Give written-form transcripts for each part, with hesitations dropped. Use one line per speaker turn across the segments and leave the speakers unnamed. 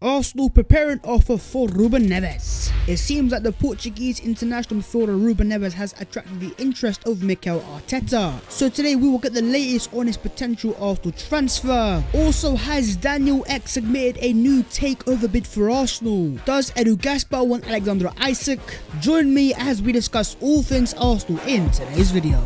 Arsenal prepare an offer for Ruben Neves. It seems that the Portuguese international midfielder Ruben Neves has attracted the interest of Mikel Arteta. So today we will get the latest on his potential Arsenal transfer. Also, has Daniel X submitted a new takeover bid for Arsenal? Does Edu Gaspar want Alexander Isak? Join me as we discuss all things Arsenal in today's video.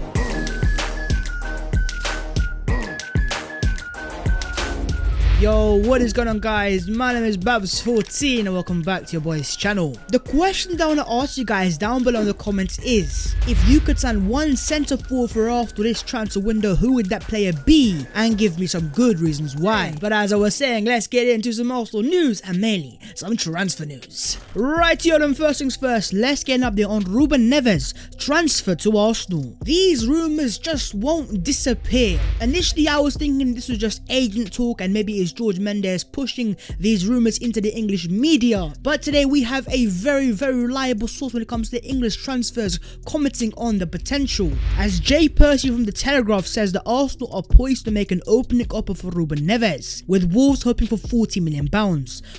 Yo, what is going on, guys? My name is Babs14 and welcome back to your boy's channel. The question that I want to ask you guys down below in the comments is, if you could sign one centre forward for Arsenal this transfer window, who would that player be? And give me some good reasons why. But as I was saying, let's get into some Arsenal news and mainly some transfer news. Right here, then first things first, let's get an update on Ruben Neves' transfer to Arsenal. These rumours just won't disappear. Initially, I was thinking this was just agent talk and maybe it's George Mendes pushing these rumours into the English media, but today we have a very reliable source when it comes to English transfers commenting on the potential. As Jay Percy from the Telegraph says that Arsenal are poised to make an opening offer for Ruben Neves, with Wolves hoping for £40 million.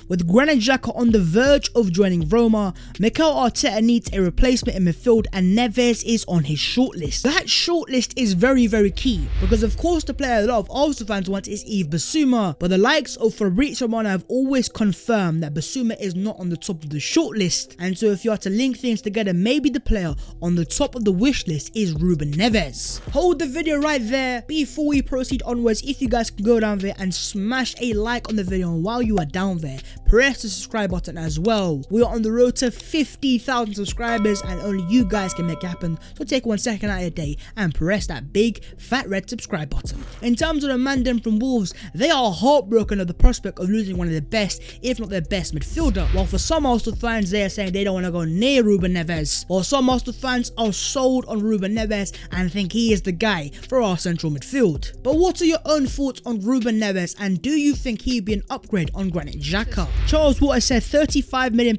With Granit Xhaka on the verge of joining Roma, Mikel Arteta needs a replacement in midfield and Neves is on his shortlist. That shortlist is very key, because of course the player a lot of Arsenal fans want is Yves Bissouma, but the likes of Fabrizio Romano have always confirmed that Bissouma is not on the top of the shortlist, and so if you are to link things together, maybe the player on the top of the wish list is Ruben Neves. Hold the video right there before we proceed onwards. If you guys can go down there and smash a like on the video, and while you are down there, press the subscribe button as well. We are on the road to 50,000 subscribers and only you guys can make it happen, so take 1 second out of your day and press that big fat red subscribe button. In terms of the man them from Wolves, they are heartbroken of the prospect of losing one of the best, if not their best midfielder, while for some Arsenal fans they are saying they don't want to go near Ruben Neves, while some Arsenal fans are sold on Ruben Neves and think he is the guy for our central midfield. But what are your own thoughts on Ruben Neves, and do you think he'd be an upgrade on Granit Xhaka? Charles Water said £35 million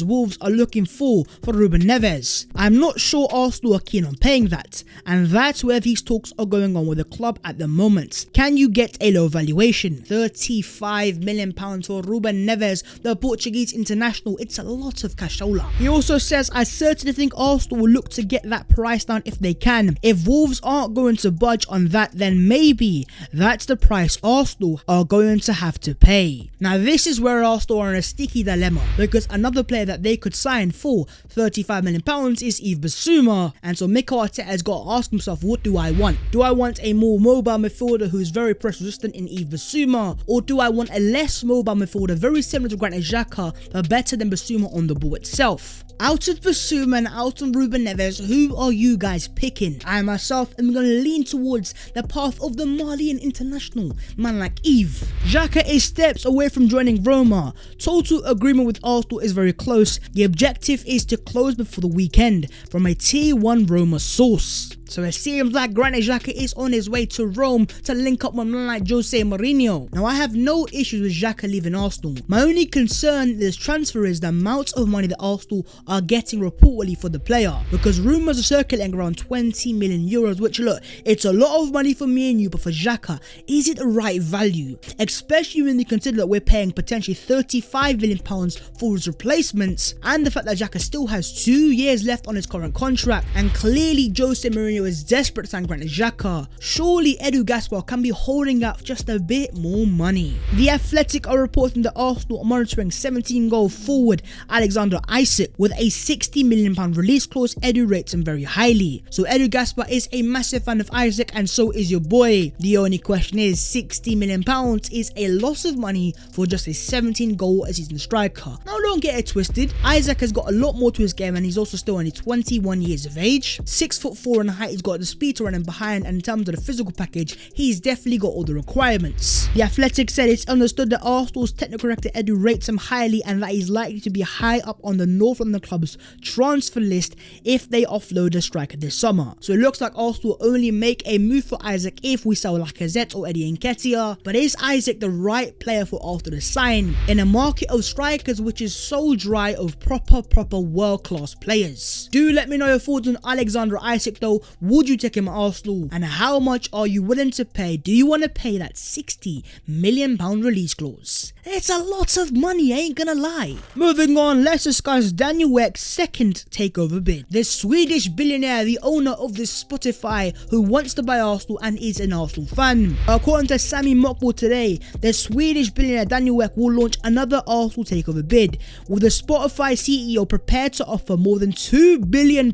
Wolves are looking for Ruben Neves. I'm not sure Arsenal are keen on paying that, and that's where these talks are going on with the club at the moment. Can you get a low valuation? £35 million for Ruben Neves, the Portuguese international. It's a lot of cashola. He also says, I certainly think Arsenal will look to get that price down if they can. If Wolves aren't going to budge on that, then maybe that's the price Arsenal are going to have to pay. Now this is where Arsenal are in a sticky dilemma, because another player that they could sign for £35 million is Yves Bissouma, and so Mikel Arteta has got to ask himself, what do I want? Do I want a more mobile midfielder who's very press resistant in Yves Bissouma, or do I want a less mobile midfielder very similar to Granit Xhaka but better than Bissouma on the ball itself? Out of Bissouma and out on Ruben Neves, who are you guys picking? I myself am going to lean towards the path of the Malian international, man like Yves. Xhaka is steps away from joining Roma. Total agreement with Arsenal is very close. The objective is to close before the weekend, from a tier 1 Roma source. So it seems like Granit Xhaka is on his way to Rome to link up with man like Jose Mourinho. Now I have no issues with Xhaka leaving Arsenal. My only concern in this transfer is the amount of money that Arsenal are getting reportedly for the player, because rumours are circulating around 20 million euros, which look, it's a lot of money for me and you, but for Xhaka, is it the right value? Especially when you consider that we're paying potentially £35 million for his replacements, and the fact that Xhaka still has 2 years left on his current contract, and clearly Jose Mourinho is desperate to sign Granit Xhaka. Surely Edu Gaspar can be holding out just a bit more money. The Athletic are reporting that Arsenal are monitoring 17-goal forward Alexander Isak. With a £60 million release clause, Edu rates him very highly. So Edu Gaspar is a massive fan of Isak, and so is your boy. The only question is, £60 million is a loss of money for just a 17-goal a season striker. Now don't get it twisted, Isak has got a lot more to his game and he's also still only 21 years of age. 6'4" in height, he's got the speed to run him behind, and in terms of the physical package, he's definitely got all the requirements. The Athletic said it's understood that Arsenal's technical director Edu rates him highly and that he's likely to be high up on the North London club's transfer list if they offload a striker this summer. So it looks like Arsenal will only make a move for Isak if we sell Lacazette or Eddie Nketiah. But is Isak the right player for Arsenal to sign in a market of strikers which is so dry of proper world-class players? Do let me know your thoughts on Alexander Isak though. Would you take him at Arsenal? And how much are you willing to pay? Do you want to pay that £60 million release clause? It's a lot of money, I ain't gonna lie. Moving on, let's discuss Daniel Ek's second takeover bid. The Swedish billionaire, the owner of this Spotify, who wants to buy Arsenal and is an Arsenal fan. According to Sami Mokbul today, the Swedish billionaire Daniel Ek will launch another Arsenal takeover bid, with the Spotify CEO prepared to offer more than £2 billion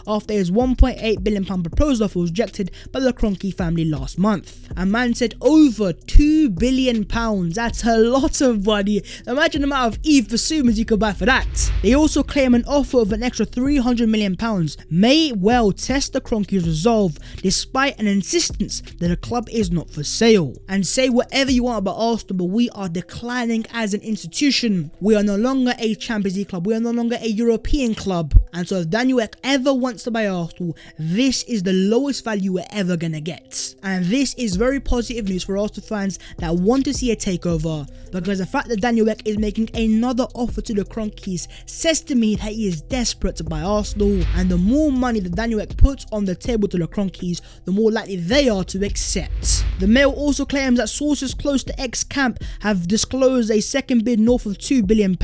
after his £1.8 billion proposal offer was rejected by the Cronkies family last month. A man said over £2 billion, that's a lot of money. Imagine the amount of Eve Basumans you could buy for that. They also claim an offer of an extra £300 million may well test the Cronkies' resolve, despite an insistence that the club is not for sale. And say whatever you want about Arsenal, but we are declining as an institution. We are no longer a Champions League club, we are no longer a European club. And so if Daniel Ek ever wants to buy Arsenal, this is the lowest value we're ever gonna get. And this is very positive news for Arsenal fans that want to see a takeover, because the fact that Daniel Ek is making another offer to the Cronkies says to me that he is desperate to buy Arsenal, and the more money that Daniel Ek puts on the table to the Cronkies, the more likely they are to accept. The Mail also claims that sources close to Ek's camp have disclosed a second bid north of £2 billion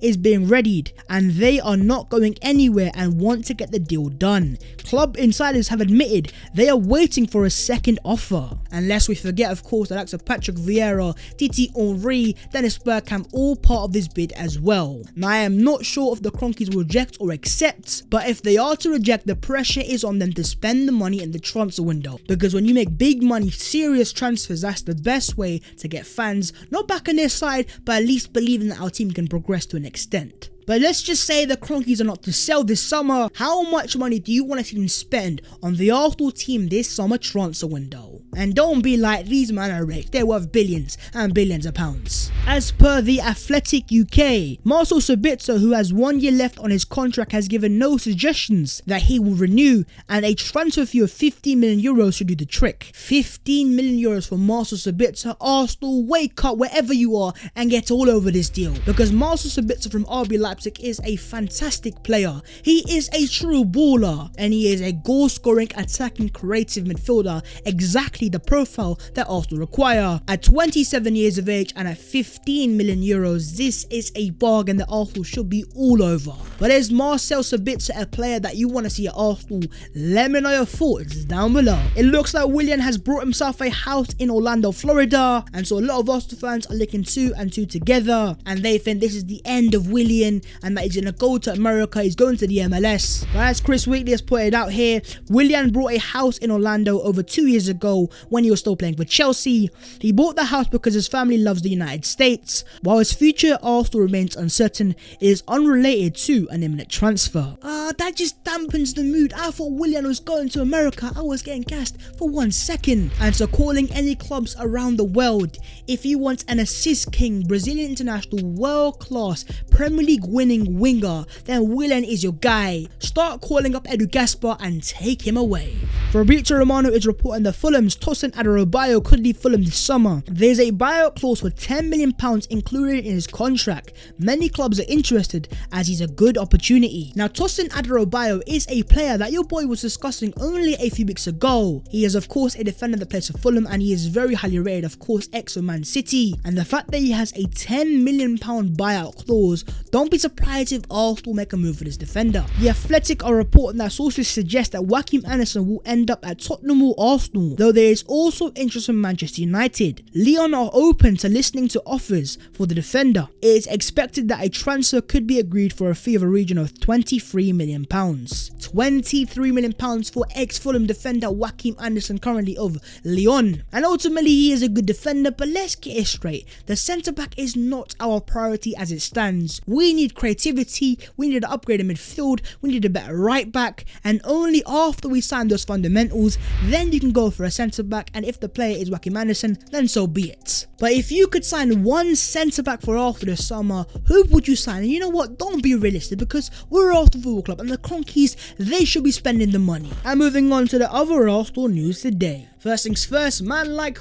is being readied, and they are not going anywhere and want to get the deal done. Club insiders have admitted they are waiting for a second offer. And lest we forget, of course, the likes of Patrick Vieira, Titi Henry, Dennis Bergkamp, all part of this bid as well. Now, I am not sure if the Cronkies will reject or accept, but if they are to reject, the pressure is on them to spend the money in the transfer window, because when you make big money, serious transfers, that's the best way to get fans not back on their side, but at least believing that our team can progress to an extent. But let's just say the Cronkies are not to sell this summer. How much money do you want to see them spend on the Arsenal team this summer transfer window? And don't be like, these men are rich, they're worth billions and billions of pounds. As per The Athletic UK, Marcelo Sobito, who has 1 year left on his contract, has given no suggestions that he will renew, and a transfer fee of €15 million should do the trick. €15 million for Marcelo Sobito. Arsenal, wake up wherever you are and get all over this deal, because Marcelo Sobito from RB Leipzig is a fantastic player. He is a true baller, and he is a goal-scoring, attacking, creative midfielder, exactly the profile that Arsenal require. At 27 years of age and at €15 million, this is a bargain that Arsenal should be all over. But is Marcelo Sobito a player that you want to see at Arsenal? Let me know your thoughts down below. It looks like Willian has brought himself a house in Orlando, Florida, and so a lot of Arsenal fans are linking two and two together, and they think this is the end of Willian, and that he's going to go to America, he's going to the MLS. But as Chris Wheatley has pointed out here, Willian bought a house in Orlando over 2 years ago when he was still playing for Chelsea. He bought the house because his family loves the United States. While his future at Arsenal remains uncertain, it is unrelated to an imminent transfer. That just dampens the mood. I thought Willian was going to America. I was getting gassed for 1 second. And so calling any clubs around the world, if you want an assist king, Brazilian international, world-class, Premier League winning winger, then Willian is your guy. Start calling up Edu Gaspar and take him away. Fabrizio Romano is reporting that Fulham's Tosin Adarabioyo could leave Fulham this summer. There's a buyout clause for £10 million included in his contract. Many clubs are interested as he's a good opportunity. Now, Tosin Adarabioyo is a player that your boy was discussing only a few weeks ago. He is of course a defender that plays for Fulham, and he is very highly rated, of course, ex-Man City. And the fact that he has a £10 million buyout clause, don't be surprised if Arsenal make a move for this defender. The Athletic are reporting that sources suggest that Joachim Andersen will end up at Tottenham or Arsenal, though there is also interest from Manchester United. Lyon are open to listening to offers for the defender. It is expected that a transfer could be agreed for a fee of a region of £23 million. £23 million for ex-Fulham defender Joachim Andersen, currently of Lyon. And ultimately he is a good defender, but let's get it straight. The centre-back is not our priority as it stands. We need creativity, we need to upgrade in midfield, we need a better right back, and only after we sign those fundamental fundamentals, then you can go for a centre back, and if the player is Joachim Andersen, then so be it. But if you could sign one centre back for Arsenal this summer, who would you sign? And you know what, don't be realistic, because we're Arsenal Football Club and the Cronkies, they should be spending the money. And moving on to the other Arsenal news today. First things first, man like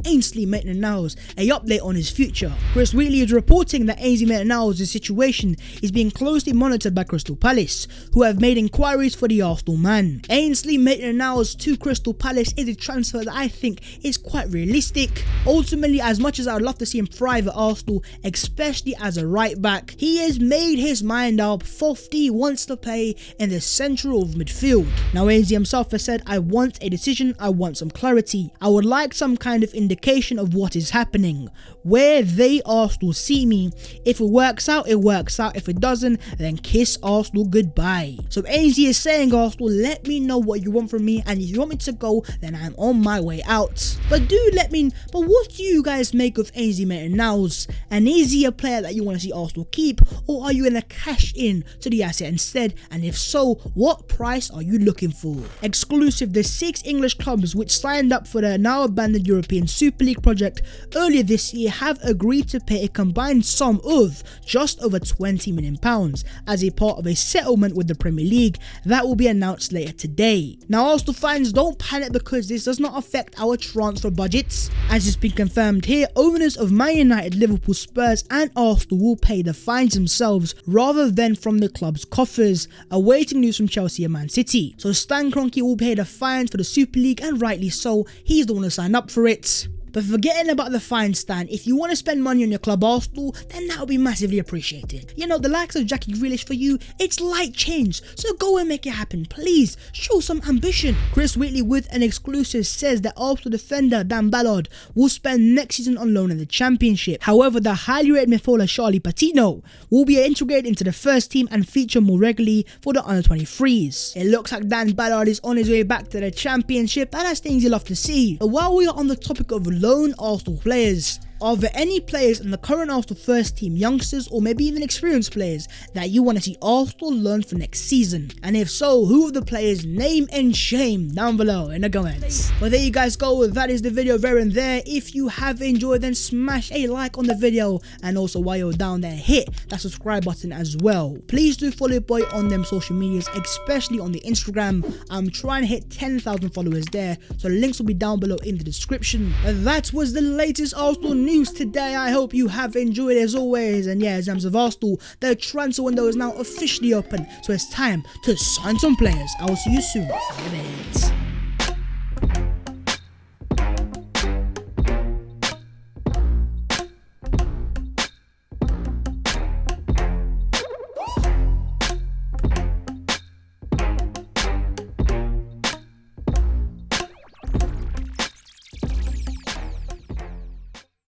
Ainsley Maitland-Niles, a update on his future. Chris Wheatley is reporting that Ainsley Maitland-Niles' situation is being closely monitored by Crystal Palace, who have made inquiries for the Arsenal man. Ainsley Maitland-Niles to Crystal Palace is a transfer that I think is quite realistic. Ultimately, as much as I would love to see him thrive at Arsenal, especially as a right back, he has made his mind up. Fofty wants to play in the central of midfield. Now Ainsley himself has said, I want a decision, I want some clarity. I would like some kind of indication of what is happening, where they Arsenal see me. If it works out, it works out. If it doesn't, then kiss Arsenal goodbye. So Ainsley is saying, Arsenal, let me know what you want from me, and if you want me to go, then I'm on my way out. But what do you guys make of Ainsley Maitland-Niles? And is he a player that you want to see Arsenal keep, or are you going to cash in to the asset instead? And if so, what price are you looking for? Exclusive, the 6 English clubs which signed up for the now abandoned European Super League project earlier this year have agreed to pay a combined sum of just over £20 million as a part of a settlement with the Premier League that will be announced later today. Now Arsenal fans, don't panic, because this does not affect our transfer budgets. As it's been confirmed here, owners of Man United, Liverpool, Spurs and Arsenal will pay the fines themselves rather than from the club's coffers, awaiting news from Chelsea and Man City. So Stan Kroenke will pay the fines for the Super League, and rightly so, he's the one who signed up for it. But forgetting about the fine, Stan, if you want to spend money on your club Arsenal, then that would be massively appreciated. You know, the likes of Jackie Grealish for you, it's light change, so go and make it happen, please. Show some ambition. Chris Wheatley with an exclusive says that Arsenal defender Dan Ballard will spend next season on loan in the Championship. However, the highly rated midfielder Charlie Patino will be integrated into the first team and feature more regularly for the under-23s. It looks like Dan Ballard is on his way back to the Championship, and that's things you love to see. But while we are on the topic of loan Arsenal players, are there any players in the current Arsenal first team, youngsters or maybe even experienced players, that you want to see Arsenal learn for next season? And if so, who are the players? Name and shame down below in the comments. Well, there you guys go, that is the video there and there. If you have enjoyed, then smash a like on the video, and also while you're down there, hit that subscribe button as well. Please do follow your boy on them social medias, especially on the Instagram. I'm trying to hit 10,000 followers there, so the links will be down below in the description. That was the latest Arsenal news today. I hope you have enjoyed as always. And yeah, in terms of Arsenal, the transfer window is now officially open, so it's time to sign some players. I will see you soon.